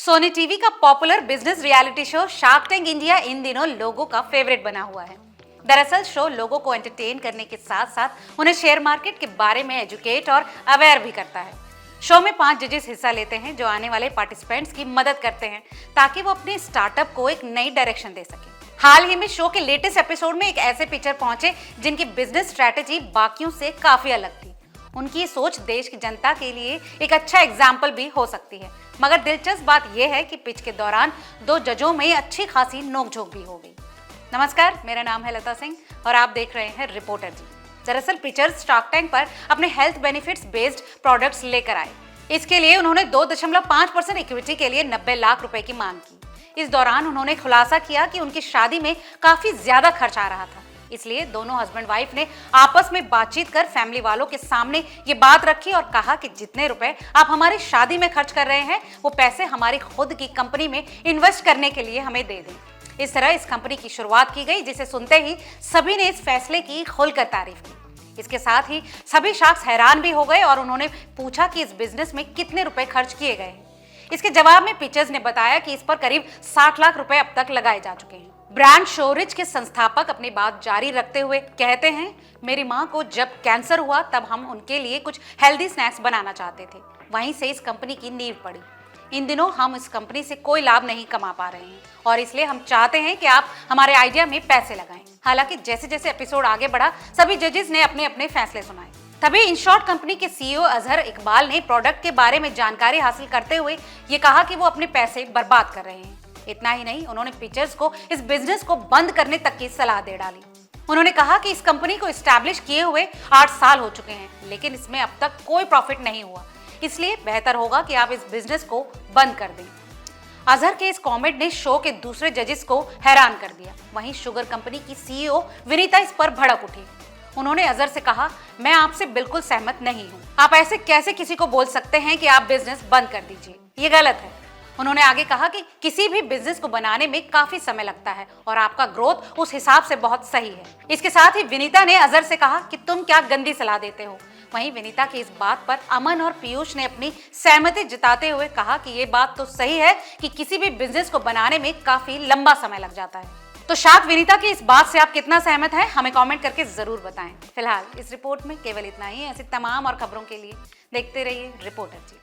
Sony TV का popular business reality show shark tank India in दिनों लोगों का फेवरेट बना हुआ है। दरअसल शो लोगों को एंटरटेन करने के साथ साथ उन्हें शेयर मार्केट के बारे में एजुकेट और अवेयर भी करता है। शो में 5 जजेस हिस्सा लेते हैं जो आने वाले पार्टिसिपेंट्स की मदद करते हैं ताकि वो अपने स्टार्टअप को एक नई डायरेक्शन दे सके। हाल ही में शो के लेटेस्ट एपिसोड में एक ऐसे पिक्चर पहुंचे जिनकी बिजनेस स्ट्रेटेजी बाकियों से काफी अलग थी। उनकी ये सोच देश की जनता के लिए एक अच्छा एग्जाम्पल भी हो सकती है। मगर दिलचस्प बात यह है कि पिच के दौरान 2 जजों में अच्छी खासी नोकझोंक भी हो गई। नमस्कार, मेरा नाम है लता सिंह और आप देख रहे हैं रिपोर्टर जी। दरअसल पिचर्स शार्क टैंक पर अपने हेल्थ बेनिफिट्स बेस्ड प्रोडक्ट्स लेकर आए। इसके लिए उन्होंने 2.5% इक्विटी के लिए 90 लाख रुपए की मांग की। इस दौरान उन्होंने खुलासा किया कि उनकी शादी में काफी ज्यादा खर्च आ रहा था, इसलिए दोनों हस्बैंड वाइफ ने आपस में बातचीत कर फैमिली वालों के सामने ये बात रखी और कहा कि जितने रुपए आप हमारी शादी में खर्च कर रहे हैं वो पैसे हमारी खुद की कंपनी में इन्वेस्ट करने के लिए हमें दे दें। इस तरह इस कंपनी की शुरुआत की गई, जिसे सुनते ही सभी ने इस फैसले की खुलकर तारीफ की। इसके साथ ही सभी शख्स हैरान भी हो गए और उन्होंने पूछा कि इस बिजनेस में कितने रुपए खर्च किए गए। इसके जवाब में पिचर्स ने बताया कि इस पर करीब 60 लाख रुपए अब तक लगाए जा चुके हैं। ब्रांड शोरिज के संस्थापक अपनी बात जारी रखते हुए कहते हैं, मेरी मां को जब कैंसर हुआ तब हम उनके लिए कुछ हेल्दी स्नैक्स बनाना चाहते थे। वहीं से इस कंपनी की नींव पड़ी। इन दिनों हम इस कंपनी से कोई लाभ नहीं कमा पा रहे हैं और इसलिए हम चाहते हैं कि आप हमारे आइडिया में पैसे लगाएं। हालांकि जैसे जैसे एपिसोड आगे बढ़ा सभी जजेस ने अपने अपने फैसले सुनाए। तभी इनशॉर्ट कंपनी के सीईओ अजहर इकबाल ने प्रोडक्ट के बारे में जानकारी हासिल करते हुए ये कहा कि वो अपने पैसे बर्बाद कर रहे हैं। इतना ही नहीं, उन्होंने पिचर्स को इस बिजनेस को बंद करने तक की सलाह दे डाली। उन्होंने कहा कि इस कंपनी को एस्टैब्लिश किए हुए 8 साल हो चुके हैं, लेकिन इसमें अब तक कोई प्रॉफिट नहीं हुआ, इसलिए बेहतर होगा कि आप इस बिजनेस को बंद कर दें। अजहर के इस कमेंट ने शो के दूसरे जजेस को हैरान कर दिया। वहीं शुगर कंपनी की सीईओ विनीता इस पर भड़क उठी। उन्होंने अजहर से कहा, मैं आपसे बिल्कुल सहमत नहीं हूँ। आप ऐसे कैसे किसी को बोल सकते हैं कि आप बिजनेस बंद कर दीजिए, ये गलत है। उन्होंने आगे कहा कि किसी भी बिजनेस को बनाने में काफी समय लगता है और आपका ग्रोथ उस हिसाब से बहुत सही है। इसके साथ ही विनीता ने अजहर से कहा कि तुम क्या गंदी सलाह देते हो। वहीं विनीता की इस बात पर अमन और पीयूष ने अपनी सहमति जताते हुए कहा कि ये बात तो सही है कि किसी भी बिजनेस को बनाने में काफी लंबा समय लग जाता है। तो शायद विनीता की इस बात से आप कितना सहमत हैं, हमें कमेंट करके जरूर बताएं। फिलहाल इस रिपोर्ट में केवल इतना ही। ऐसी तमाम और खबरों के लिए देखते रहिए रिपोर्टर जी।